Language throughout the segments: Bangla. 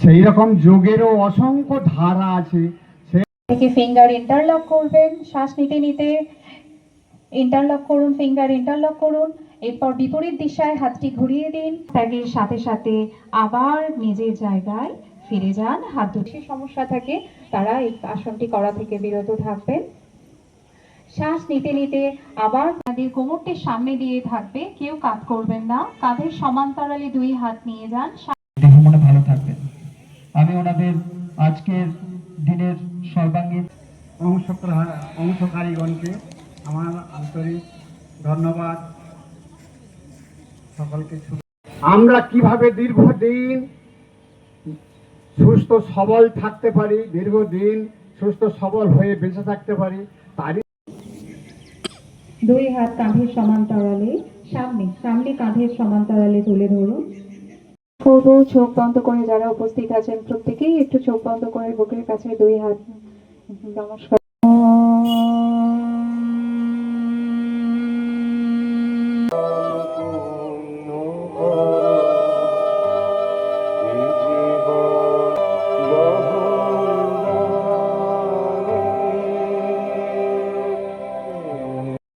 সেই রকম যোগেরও অসংখ্য ধারা আছে। থেকে ফিঙ্গার ইন্টারলক করবেন, শ্বাস নিতে নিতে ইন্টারলক করুন, ফিঙ্গার ইন্টারলক করুন। এরপর বিপরীত দিশায় হাতটি ঘুরিয়ে দিন। ত্যাগের সাথে সাথে আবার নিজের জায়গায় ফিরে যান। হাত দুটি সমস্যা থাকে তারা এই আসনটি করা থেকে বিরত থাকবেন। শ্বাস নিতে নিতে আবার তাদের কোমরটির সামনে দিয়ে থাকবে, কেউ কাত করবেন না। কাঁধের সমান্তরালে দুই হাত নিয়ে যান। দেহ মনে ভালো থাকবেন। আমি ওনাদের আজকের দিনের সর্বাঙ্গীন অংশকারীগণকে আমার আন্তরিক ধন্যবাদ। সকলকে আমরা কিভাবে দীর্ঘদিন সুস্থ সবল থাকতে পারি, দীর্ঘদিন সুস্থ সবল হয়ে বেঁচে থাকতে পারি, তারই দুই হাত কাঁধের সমান্তরালে সামনে সামনে কাঁধের সমান্তরালে তুলে ধরুন। করব চোখ বন্ধ করে, যারা উপস্থিত আছেন প্রত্যেকেই একটু চোখ বন্ধ করে বুকের কাছে দুই হাত নমস্কার।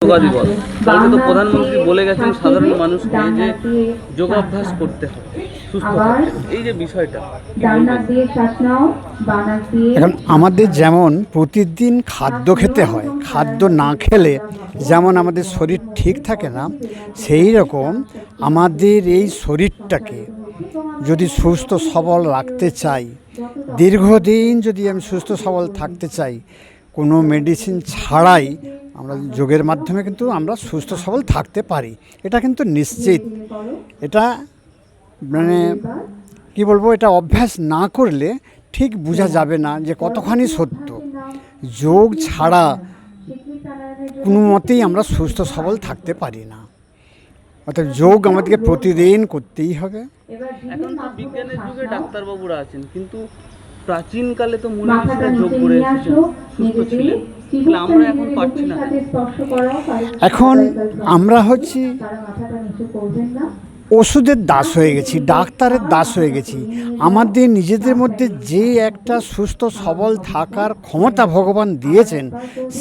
যোগা দিবস কালকে তো প্রধানমন্ত্রী বলে গেছেন সাধারণ মানুষকে যে যোগাভ্যাস করতে হবে সুস্থ থাকতে, এই যে বিষয়টা এখন আমাদের যেমন প্রতিদিন খাদ্য খেতে হয়, খাদ্য না খেলে যেমন আমাদের শরীর ঠিক থাকে না, সেই রকম আমাদের এই শরীরটাকে যদি সুস্থ সবল রাখতে চাই, দীর্ঘদিন যদি আমি সুস্থ সবল থাকতে চাই, কোনো মেডিসিন ছাড়াই আমরা যোগের মাধ্যমে কিন্তু আমরা সুস্থ সবল থাকতে পারি। এটা কিন্তু নিশ্চিত। এটা মানে কি বলবো, এটা অভ্যাস না করলে ঠিক বোঝা যাবে না যে কতখানি সত্য। যোগ ছাড়া কোনো মতেই আমরা সুস্থ সবল থাকতে পারি না। অর্থাৎ যোগ আমাদেরকে প্রতিদিন করতেই হবে। এখন তো বিজ্ঞানের যুগে ডাক্তারবাবুরা আছেন, কিন্তু প্রাচীনকালে তো মনীষীরা যোগ করে এসেছেন, সুস্থ ছিলেন, আমরা এখন পারছি না। এখন আমরা হচ্ছি ওষুধের দাস হয়ে গেছি, ডাক্তারের দাস হয়ে গেছি। আমাদের নিজেদের মধ্যে যে একটা সুস্থ সবল থাকার ক্ষমতা ভগবান দিয়েছেন,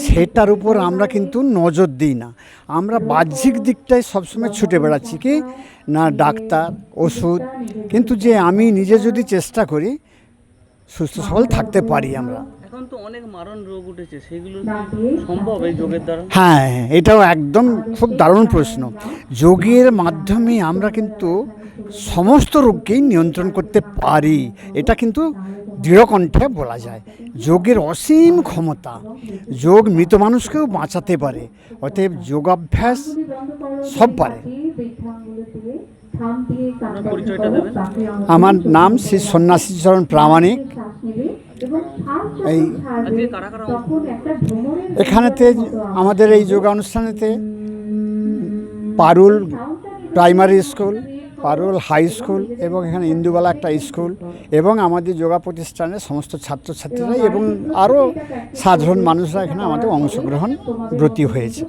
সেটার উপর আমরা কিন্তু নজর দিই না। আমরা বাহ্যিক দিকটাই সবসময় ছুটে বেড়াচ্ছি, কি না ডাক্তার, ওষুধ। কিন্তু যে আমি নিজে যদি চেষ্টা করি, সুস্থ সবল থাকতে পারি আমরা। এখন তো অনেক মারণ রোগ উঠেছে, সেগুলো সম্ভব এই যোগের দ্বারা? হ্যাঁ, এটাও একদম খুব দারুণ প্রশ্ন। যোগের মাধ্যমে আমরা কিন্তু সমস্ত রোগকেই নিয়ন্ত্রণ করতে পারি, এটা কিন্তু দৃঢ়কণ্ঠে বলা যায়। যোগের অসীম ক্ষমতা, যোগ মৃত মানুষকেও বাঁচাতে পারে। অতএব যোগাভ্যাস সব পারে। আমার নাম শ্রী সন্ন্যাসী চরণ প্রামাণিক। এই এখানেতে আমাদের এই যোগা অনুষ্ঠানেতে পারুল প্রাইমারি স্কুল, পারুল হাই স্কুল এবং এখানে ইন্দুবালা একটা স্কুল এবং আমাদের যোগা প্রতিষ্ঠানের সমস্ত ছাত্রছাত্রীরা এবং আরও সাধারণ মানুষরা এখানে আমাদের অংশগ্রহণ ব্রতী হয়েছে।